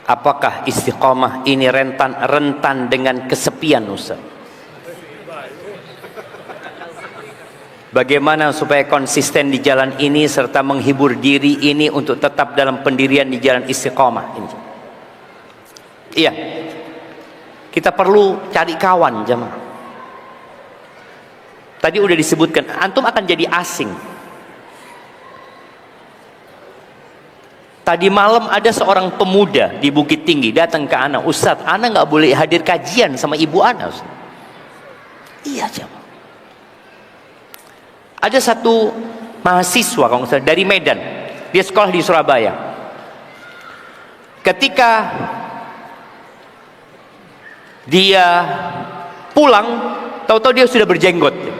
Apakah istiqomah ini rentan dengan kesepian, Ustaz? Bagaimana supaya konsisten di jalan ini serta menghibur diri ini untuk tetap dalam pendirian di jalan istiqomah ini? Iya, kita perlu cari kawan, jemaah. Tadi udah disebutkan, antum akan jadi asing. Tadi malam ada seorang pemuda di Bukit Tinggi datang ke ana, Ustaz, ana nggak boleh hadir kajian sama ibu ana, Ustaz. Iya, jemaah. Ada satu mahasiswa kalau nggak salah dari Medan, dia sekolah di Surabaya. Ketika dia pulang, tahu-tahu dia sudah berjenggot.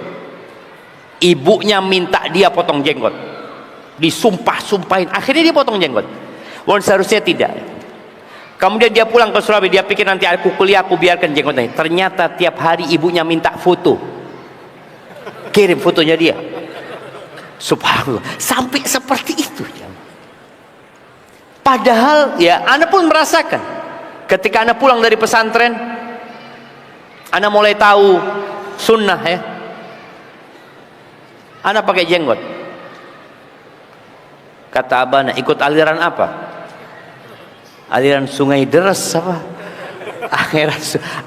Ibunya minta dia potong jenggot, disumpah-sumpahin, akhirnya dia potong jenggot. Walaupun seharusnya tidak. Kemudian dia pulang ke Surabaya, dia pikir nanti aku kuliah aku biarkan jenggotnya. Ternyata tiap hari ibunya minta foto, kirim fotonya dia. Subhanallah, sampai seperti itu. Padahal ya, ana pun merasakan ketika ana pulang dari pesantren, ana mulai tahu sunnah ya. Ana pakai jenggot. Kata abana, ikut aliran apa? Aliran Sungai Deres apa?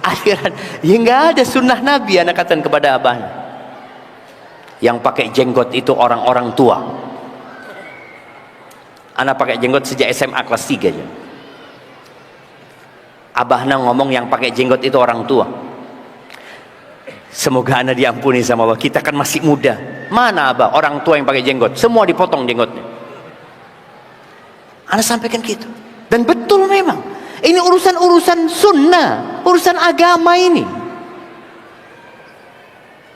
Aliran ya, nggak ada sunnah Nabi. Ana katakan kepada abana, yang pakai jenggot itu orang-orang tua. Ana pakai jenggot sejak SMA kelas 3 aja. Abahna ngomong yang pakai jenggot itu orang tua. Semoga ana diampuni sama Allah. Kita kan masih muda. Mana abah orang tua yang pakai jenggot? Semua dipotong jenggotnya. Ana sampaikan gitu. Dan betul memang. Ini urusan-urusan sunnah, urusan agama ini.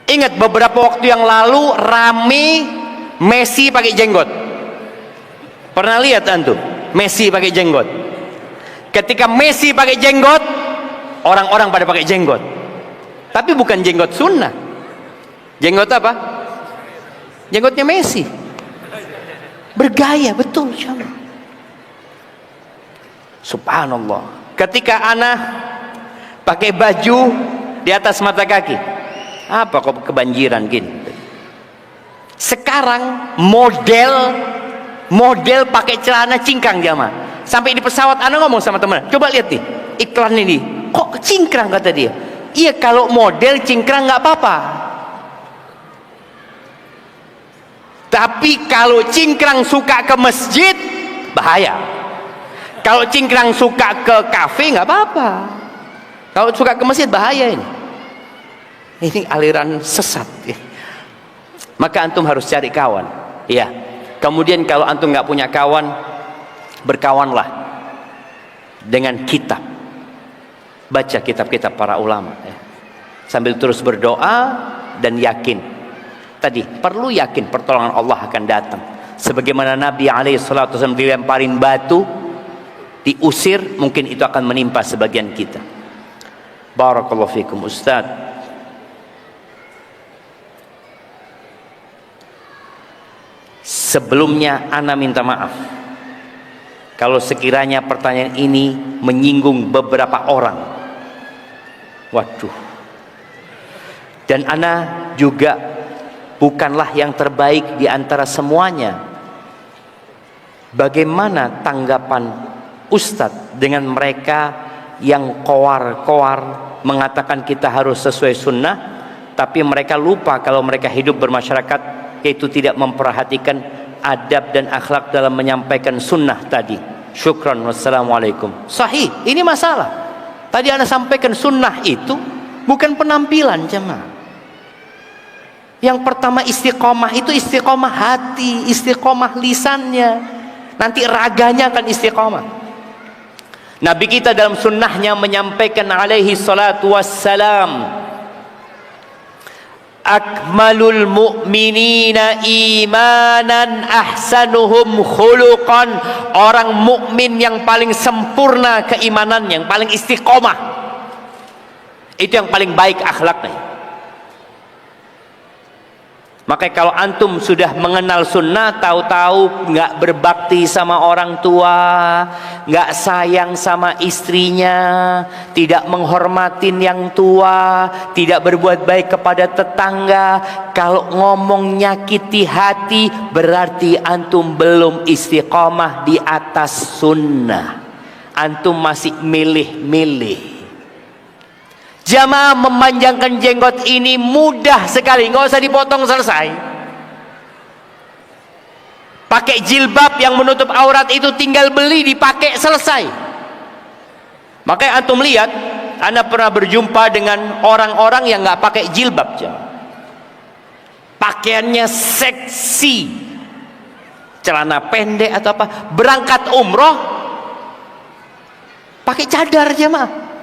Ingat beberapa waktu yang lalu rame Messi pakai jenggot. Pernah lihat antum Messi pakai jenggot? Ketika Messi pakai jenggot, orang-orang pada pakai jenggot. Tapi bukan jenggot sunnah. Jenggot apa? Jenggotnya Messi. Bergaya betul, subhanallah. Ketika ana pakai baju di atas mata kaki, apa kok kebanjiran gini? Sekarang model pakai celana cingkrang jamaah. Sampai di pesawat ana ngomong sama teman, coba lihat nih iklan ini, kok cingkrang kata dia. Iya, kalau model cingkrang nggak apa-apa. Tapi kalau cingkrang suka ke masjid bahaya. Kalau cingkrang suka ke kafe nggak apa-apa. Kalau suka ke masjid bahaya ini. Ini aliran sesat ya. Maka antum harus cari kawan ya. Kemudian kalau antum nggak punya kawan, berkawanlah dengan kitab. Baca kitab-kitab para ulama ya. Sambil terus berdoa dan yakin. Tadi perlu yakin pertolongan Allah akan datang. Sebagaimana Nabi SAW dilemparin batu, diusir, mungkin itu akan menimpa sebagian kita. Barakallahu fikum Ustaz. Sebelumnya ana minta maaf kalau sekiranya pertanyaan ini menyinggung beberapa orang. Waduh. Dan ana juga bukanlah yang terbaik di antara semuanya. Bagaimana tanggapan Ustadz dengan mereka yang koar-koar mengatakan kita harus sesuai sunnah, tapi mereka lupa kalau mereka hidup bermasyarakat, yaitu tidak memperhatikan adab dan akhlak dalam menyampaikan sunnah tadi. Syukran, wassalamualaikum. Sahih, ini masalah. Tadi anda sampaikan sunnah itu bukan penampilan jemaah. Yang pertama istiqomah itu istiqomah hati, istiqomah lisannya. Nanti raganya akan istiqomah. Nabi kita dalam sunnahnya menyampaikan alaihi salatu wassalam, akmalul mu'minina imanan ahsanuhum khuluqan. Orang mukmin yang paling sempurna keimanan, yang paling istiqomah, itu yang paling baik akhlaknya. Makanya kalau antum sudah mengenal sunnah, tahu-tahu nggak berbakti sama orang tua, nggak sayang sama istrinya, tidak menghormatin yang tua, tidak berbuat baik kepada tetangga, kalau ngomong nyakiti hati, berarti antum belum istiqomah di atas sunnah. Antum masih milih-milih. Jamaah, memanjangkan jenggot ini mudah sekali, nggak usah dipotong, selesai. Pakai jilbab yang menutup aurat itu tinggal beli, dipakai, selesai. Makanya antum lihat, Anda pernah berjumpa dengan orang-orang yang nggak pakai jilbab, pakaiannya seksi, celana pendek atau apa, berangkat umroh pakai cadar, jamaah.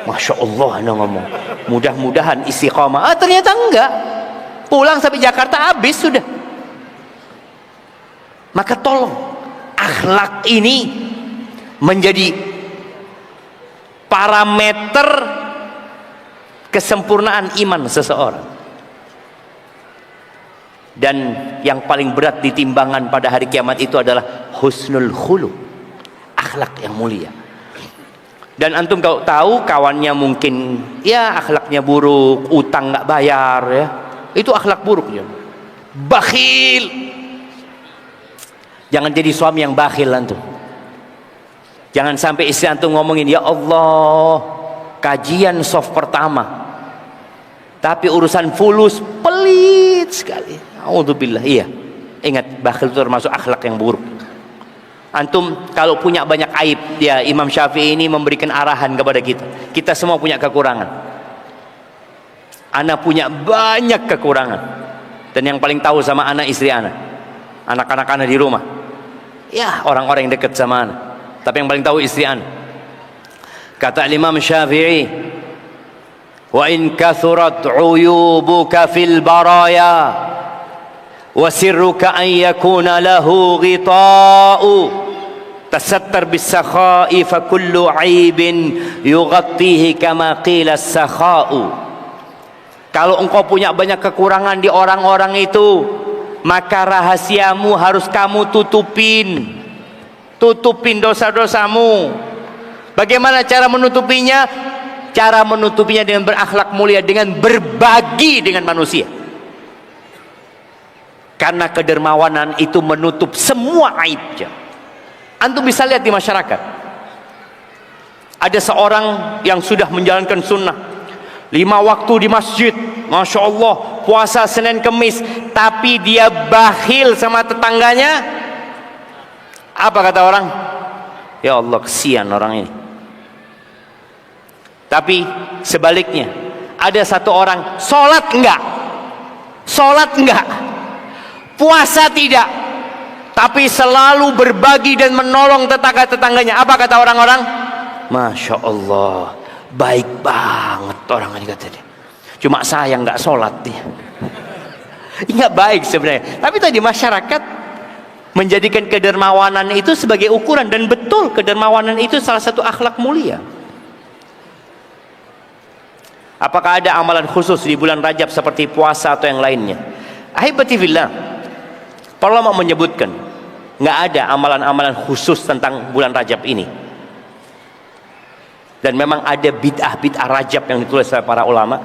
Masya Allah, Anda ngomong mudah-mudahan istiqomah, ternyata enggak, pulang sampai Jakarta habis sudah. Maka tolong, akhlak ini menjadi parameter kesempurnaan iman seseorang. Dan yang paling berat di timbangan pada hari kiamat itu adalah husnul khuluq, akhlak yang mulia. Dan antum kalau tahu kawannya mungkin ya akhlaknya buruk, utang nggak bayar, ya itu akhlak buruk, ya. Bakhil, jangan jadi suami yang bakhil antum. Jangan sampai istri antum ngomongin, ya Allah, kajian soft pertama, tapi urusan fulus pelit sekali. Alhamdulillah, iya. Ingat, bakhil itu termasuk akhlak yang buruk. Antum kalau punya banyak aib, ya Imam Syafi'i ini memberikan arahan kepada kita. Kita semua punya kekurangan. Ana punya banyak kekurangan. Dan yang paling tahu sama anak istri ana, anak-anak ana di rumah, ya orang-orang yang dekat sama ana. Tapi yang paling tahu istri ana. Kata Imam Syafi'i, wa in kathurat uyubuka fil baraya wa sirruka an yakuna lahu ghita'u tasattar bis-sakha'i fa kullu 'aibin yughattihi kama qila as-sakha'u. Kalau engkau punya banyak kekurangan di orang-orang itu, maka rahasiamu harus kamu tutupin. Tutupin dosa-dosamu. Bagaimana cara menutupinya? Cara menutupinya dengan berakhlak mulia, dengan berbagi dengan manusia. Karena kedermawanan itu menutup semua aibnya. Antum bisa lihat di masyarakat, ada seorang yang sudah menjalankan sunnah 5 waktu di masjid, Masya Allah, puasa Senin Kemis, tapi dia bakhil sama tetangganya. Apa kata orang? Ya Allah, kesian orang ini. Tapi sebaliknya, ada satu orang sholat enggak, puasa tidak, tapi selalu berbagi dan menolong tetangga-tetangganya. Apa kata orang-orang? Masya Allah, baik banget orang ini, kata dia. Cuma saya nggak sholat dia. Nggak baik sebenarnya. Tapi tadi masyarakat menjadikan kedermawanan itu sebagai ukuran, dan betul kedermawanan itu salah satu akhlak mulia. Apakah ada amalan khusus di bulan Rajab seperti puasa atau yang lainnya? Ahibati fillah, para ulama menyebutkan nggak ada amalan-amalan khusus tentang bulan Rajab ini. Dan memang ada bid'ah Rajab yang ditulis oleh para ulama.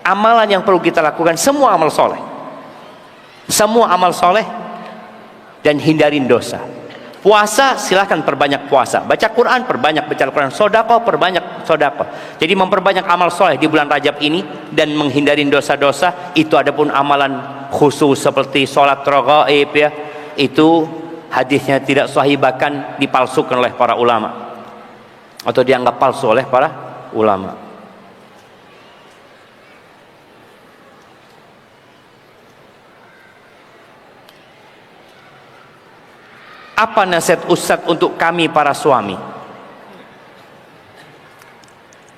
Amalan yang perlu kita lakukan semua amal soleh, dan hindarin dosa. Puasa silahkan perbanyak puasa, baca Quran perbanyak baca Quran, sodako perbanyak sodako. Jadi memperbanyak amal soleh di bulan Rajab ini dan menghindarin dosa-dosa. Itu adapun amalan khusus seperti sholat raghaib, ya, itu hadisnya tidak sahih, bahkan dipalsukan oleh para ulama atau dianggap palsu oleh para ulama. Apa nasihat Ustadz untuk kami para suami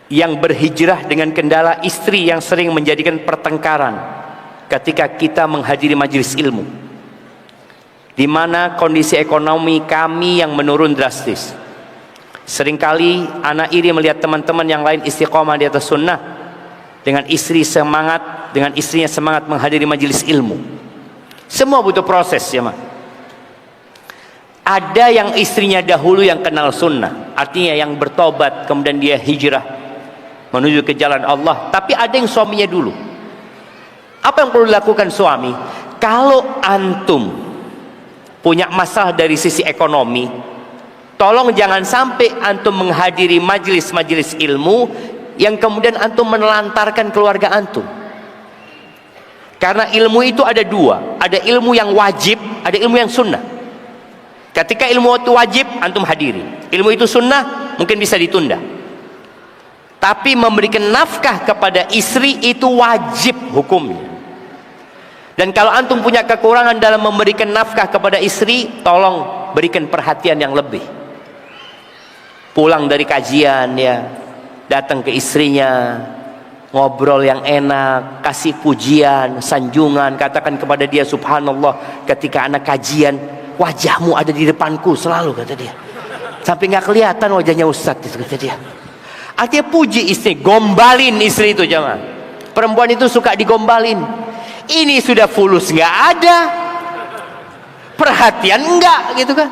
yang berhijrah dengan kendala istri yang sering menjadikan pertengkaran ketika kita menghadiri majelis ilmu, di mana kondisi ekonomi kami yang menurun drastis. Seringkali anak iri melihat teman-teman yang lain istiqomah di atas sunnah, dengan istrinya semangat menghadiri majelis ilmu. Semua butuh proses ya, Mak. Ada yang istrinya dahulu yang kenal sunnah, artinya yang bertobat kemudian dia hijrah menuju ke jalan Allah. Tapi ada yang suaminya dulu. Apa yang perlu dilakukan suami? Kalau antum punya masalah dari sisi ekonomi, tolong jangan sampai antum menghadiri majelis-majelis ilmu yang kemudian antum menelantarkan keluarga antum. Karena ilmu itu ada dua, ada ilmu yang wajib, ada ilmu yang sunnah. Ketika ilmu itu wajib, antum hadiri. Ilmu itu sunnah, mungkin bisa ditunda. Tapi memberikan nafkah kepada istri itu wajib hukumnya. Dan kalau antum punya kekurangan dalam memberikan nafkah kepada istri, tolong berikan perhatian yang lebih. Pulang dari kajian ya, datang ke istrinya, ngobrol yang enak, kasih pujian, sanjungan, katakan kepada dia subhanallah ketika anak kajian, wajahmu ada di depanku selalu, kata dia, sampai nggak kelihatan wajahnya Ustadz itu, kata dia. Artinya puji istri, gombalin istri itu jemaah. Perempuan itu suka digombalin. Ini sudah fulus nggak ada, perhatian enggak gitu kan.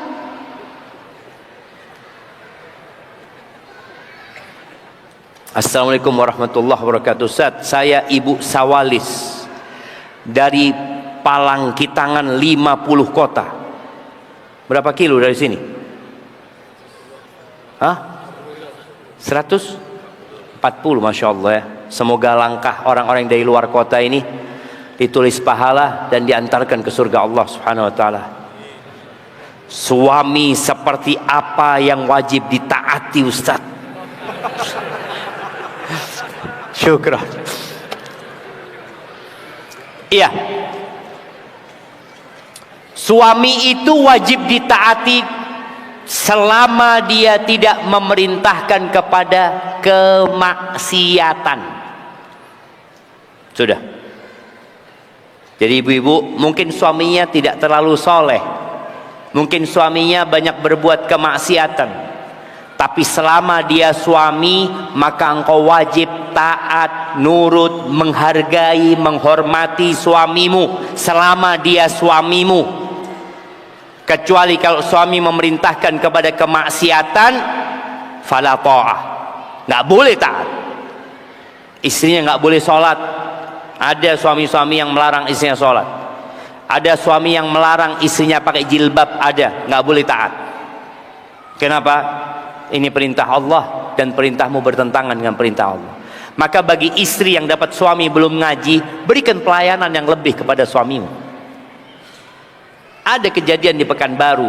Assalamualaikum warahmatullahi wabarakatuh. Ustaz, saya Ibu Sawalis dari Palangkitangan 50 kota. Berapa kilo dari sini? Hah? 140, Masya Allah ya. Semoga langkah orang-orang dari luar kota ini ditulis pahala dan diantarkan ke surga Allah Subhanahu wa ta'ala. Suami seperti apa yang wajib ditaati Ustaz? Syukran. Iya, suami itu wajib ditaati selama dia tidak memerintahkan kepada kemaksiatan. Sudah. Jadi ibu-ibu, mungkin suaminya tidak terlalu soleh, mungkin suaminya banyak berbuat kemaksiatan, tapi selama dia suami, maka engkau wajib taat, nurut, menghargai, menghormati suamimu selama dia suamimu. Kecuali kalau suami memerintahkan kepada kemaksiatan, fala ta'ah, nggak boleh taat. Istrinya nggak boleh sholat. Ada suami-suami yang melarang istrinya sholat. Ada suami yang melarang istrinya pakai jilbab, ada, nggak boleh taat. Kenapa? Ini perintah Allah dan perintahmu bertentangan dengan perintah Allah. Maka bagi istri yang dapat suami belum ngaji, berikan pelayanan yang lebih kepada suamimu. Ada kejadian di Pekanbaru,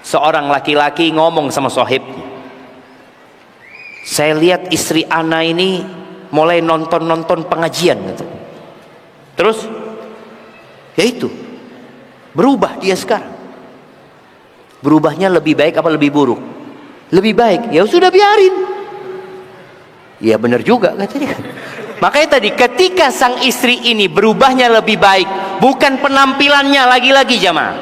seorang laki-laki ngomong sama sohibnya, saya lihat istri ana ini mulai nonton pengajian gitu. Terus ya itu berubah dia sekarang. Berubahnya lebih baik apa lebih buruk? Lebih baik. Ya sudah biarin. Ya benar juga katanya. Makanya tadi ketika sang istri ini berubahnya lebih baik, bukan penampilannya lagi-lagi jamaah.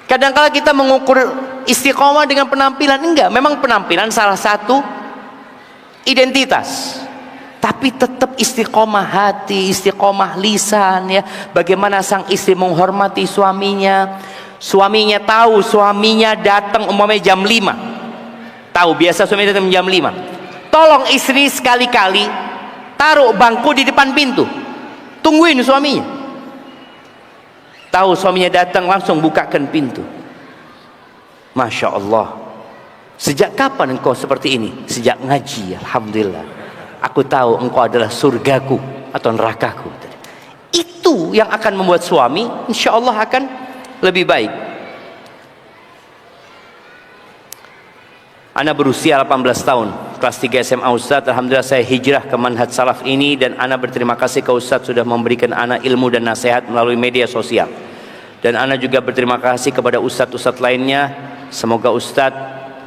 Kadang-kala kita mengukur istiqomah dengan penampilan, enggak. Memang penampilan salah satu identitas. Tapi tetap istiqomah hati, istiqomah lisan ya. Bagaimana sang istri menghormati suaminya. Suaminya tahu suaminya datang umpamanya jam 5. Tahu biasa suami datang jam 5. Tolong istri sekali-kali taruh bangku di depan pintu. Tungguin suaminya. Tahu suaminya datang langsung bukakan pintu. Masya Allah. Sejak kapan engkau seperti ini? Sejak ngaji, alhamdulillah. Aku tahu engkau adalah surgaku atau nerakaku. Itu yang akan membuat suami insya Allah akan lebih baik. Ana berusia 18 tahun, kelas 3 SMA Ustaz. Alhamdulillah saya hijrah ke manhaj salaf ini, dan ana berterima kasih ke Ustaz sudah memberikan ana ilmu dan nasihat melalui media sosial. Dan ana juga berterima kasih kepada ustadz-ustadz lainnya. Semoga Ustaz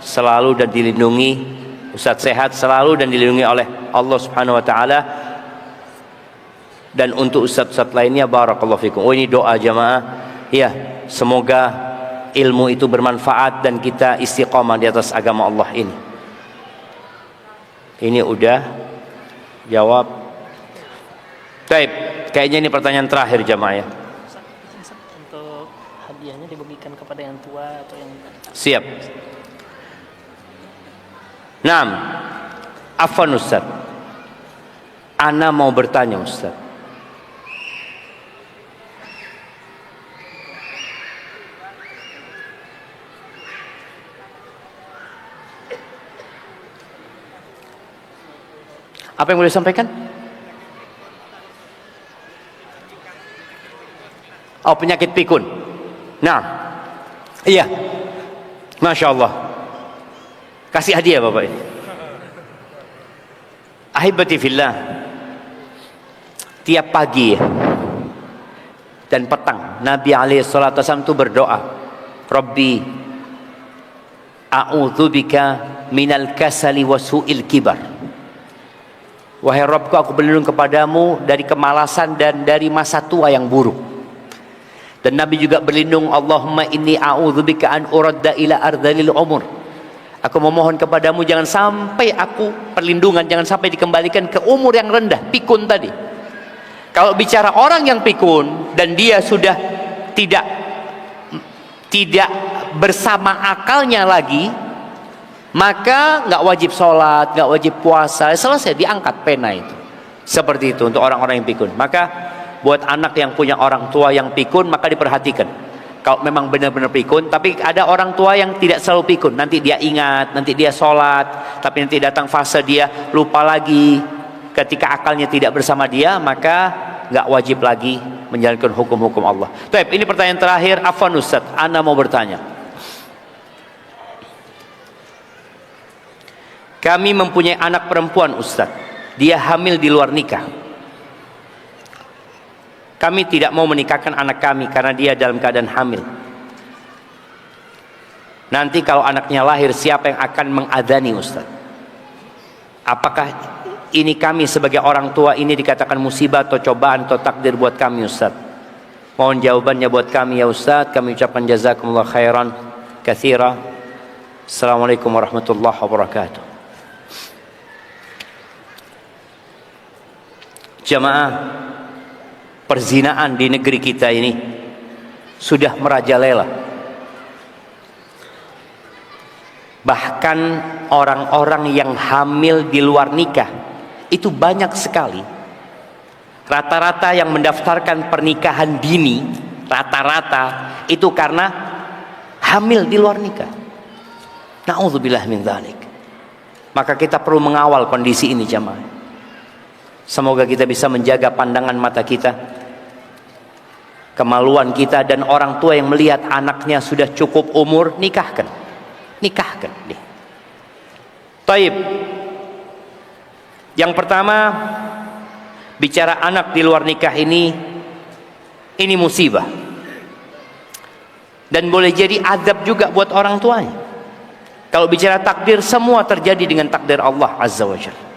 selalu dan dilindungi, Ustaz sehat selalu dan dilindungi oleh Allah Subhanahu wa taala. Dan untuk ustaz-ustaz lainnya, barakallahu fikum. Oh, ini doa jamaah. Ya, semoga ilmu itu bermanfaat dan kita istiqamah di atas agama Allah ini. Ini udah jawab. Baik, kayaknya ini pertanyaan terakhir jamaah ya. kepada yang tua atau yang siap. Naam, afwan Ustaz, ana mau bertanya Ustaz. Apa yang boleh disampaikan? Oh, penyakit pikun. Nah, iya, Masya Allah. Kasih hadiah Bapak ini. Ahibati fillah, tiap pagi dan petang Nabi SAW itu berdoa, Rabbi a'udzubika minal kasali wa su'il kibar. Wahai Rabbku, aku berlindung kepadamu dari kemalasan dan dari masa tua yang buruk. Dan Nabi juga berlindung, Allahumma inni a'udzubika an uradda ila ardhalil umur. Aku memohon kepadamu jangan sampai aku perlindungan, jangan sampai dikembalikan ke umur yang rendah, pikun tadi. Kalau bicara orang yang pikun dan dia sudah tidak bersama akalnya lagi, maka nggak wajib sholat, nggak wajib puasa, selesai, diangkat pena itu. Seperti itu untuk orang-orang yang pikun. Maka buat anak yang punya orang tua yang pikun, maka diperhatikan. Kalau memang benar-benar pikun, tapi ada orang tua yang tidak selalu pikun. Nanti dia ingat, nanti dia sholat, tapi nanti datang fase dia lupa lagi. Ketika akalnya tidak bersama dia, maka nggak wajib lagi menjalankan hukum-hukum Allah. Baik, ini pertanyaan terakhir. Afwan Ustaz, Anda mau bertanya. Kami mempunyai anak perempuan Ustaz, dia hamil di luar nikah. Kami tidak mau menikahkan anak kami karena dia dalam keadaan hamil. Nanti kalau anaknya lahir, siapa yang akan mengadani Ustaz? Apakah ini kami sebagai orang tua ini dikatakan musibah atau cobaan atau takdir buat kami Ustaz? Mohon jawabannya buat kami ya Ustaz. Kami ucapkan jazakumullah khairan katsira. Assalamualaikum warahmatullahi wabarakatuh. Jamaah, perzinaan di negeri kita ini sudah merajalela. Bahkan orang-orang yang hamil di luar nikah itu banyak sekali. Rata-rata yang mendaftarkan pernikahan dini, rata-rata itu karena hamil di luar nikah. Na'udzubillah min dzalik. Maka kita perlu mengawal kondisi ini jamaah. Semoga kita bisa menjaga pandangan mata kita, kemaluan kita, dan orang tua yang melihat anaknya sudah cukup umur, nikahkan. Taib. Yang pertama, bicara anak di luar nikah ini musibah. Dan boleh jadi azab juga buat orang tuanya. Kalau bicara takdir, semua terjadi dengan takdir Allah Azza wa Jalla.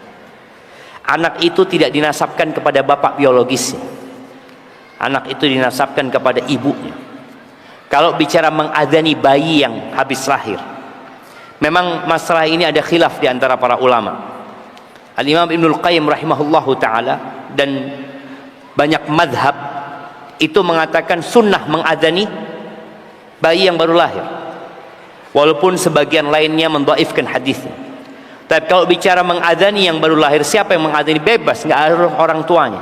Anak itu tidak dinasabkan kepada bapak biologisnya. Anak itu dinasabkan kepada ibunya. Kalau bicara mengadani bayi yang habis lahir, memang masalah ini ada khilaf di antara para ulama. Al-Imam Ibnul Qayyim rahimahullahu ta'ala dan banyak madhab itu mengatakan sunnah mengadani bayi yang baru lahir, walaupun sebagian lainnya mendhaifkan hadisnya. Tapi kalau bicara mengadani yang baru lahir, siapa yang mengadani? Bebas, nggak harus orang tuanya.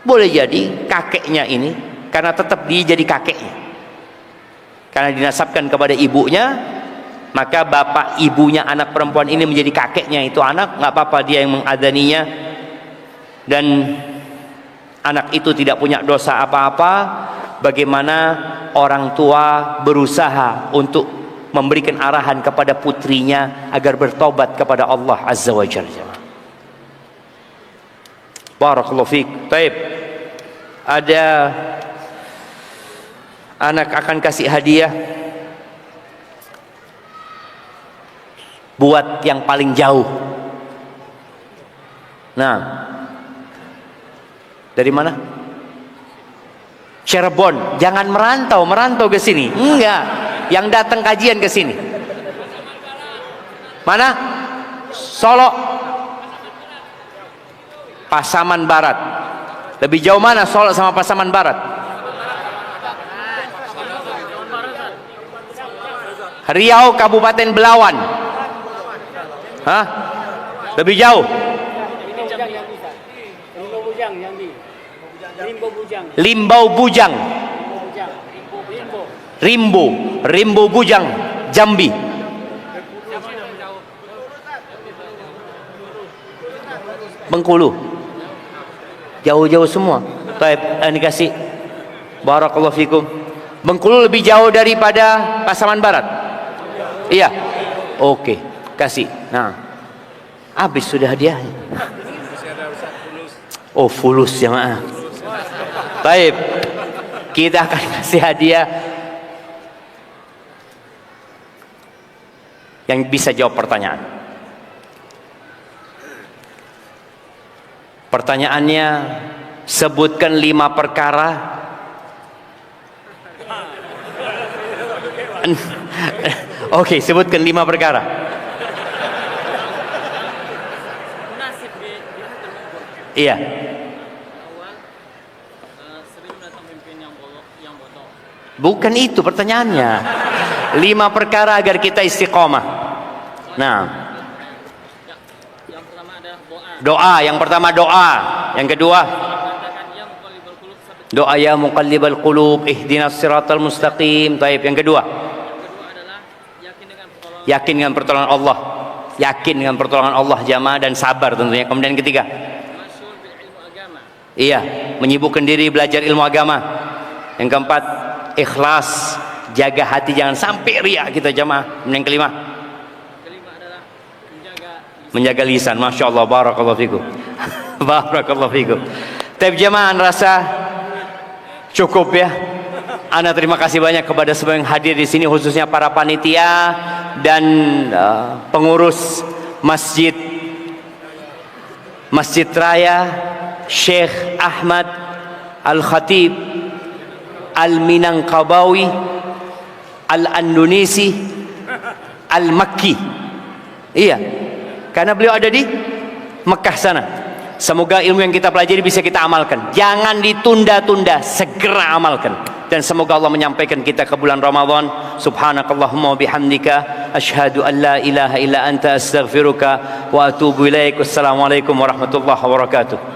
Boleh jadi kakeknya ini, karena tetap dia jadi kakeknya, karena dinasabkan kepada ibunya, maka bapak ibunya anak perempuan ini menjadi kakeknya itu anak, nggak apa-apa dia yang mengadaninya, dan anak itu tidak punya dosa apa-apa. Bagaimana orang tua berusaha untuk memberikan arahan kepada putrinya agar bertobat kepada Allah Azza wa Jalla. Barakallahu fiik. Baik. Ada anak akan kasih hadiah buat yang paling jauh. Nah, dari mana? Cirebon. Jangan merantau ke sini. Enggak. Yang datang kajian ke sini. Mana? Solo. Pasaman Barat. Lebih jauh mana Solo sama Pasaman Barat? Riau Kabupaten Belawan. Hah? Lebih jauh. Limbau Bujang. Rimbo Bujang, Jambi. Bengkulu. Jauh-jauh semua. Baik, ini kasih. Barakallahu fikum. Bengkulu lebih jauh daripada Pasaman Barat. Iya. Oke, kasih. Nah. Habis sudah hadiahnya. Oh, fulus jemaah. Baik. Kita akan kasih hadiah yang bisa jawab pertanyaan. Pertanyaannya, sebutkan 5 perkara Oke, sebutkan 5 perkara. Iya. Bukan itu pertanyaannya. 5 perkara agar kita istiqomah. Nah, doa. Yang pertama doa. Yang kedua, doa ya muqallibal qulub ihdinas siratal mustaqim. Taib. Yang kedua, yakin dengan pertolongan Allah. Yakin dengan pertolongan Allah jamaah dan sabar tentunya. Kemudian yang ketiga, iya, menyibukkan diri belajar ilmu agama. Yang keempat, ikhlas, jaga hati jangan sampai riak kita jamaah. Yang kelima adalah menjaga lisan. Masya Allah, barakallahu fikum. Barakallahu fikum. Tapi jamaah rasa cukup ya. Ana terima kasih banyak kepada semua yang hadir di sini, khususnya para panitia dan pengurus Masjid Raya Syekh Ahmad Al-Khatib Al-Minangkabawi Al-Andunisi Al-Makki. Iya, karena beliau ada di Mekah sana. Semoga ilmu yang kita pelajari bisa kita amalkan. Jangan ditunda-tunda, segera amalkan. Dan semoga Allah menyampaikan kita ke bulan Ramadan. Subhanakallahumma bihamdika asyhadu an la ilaha illa anta astaghfiruka wa atubu ilaik. Wassalamualaikum warahmatullahi wabarakatuh.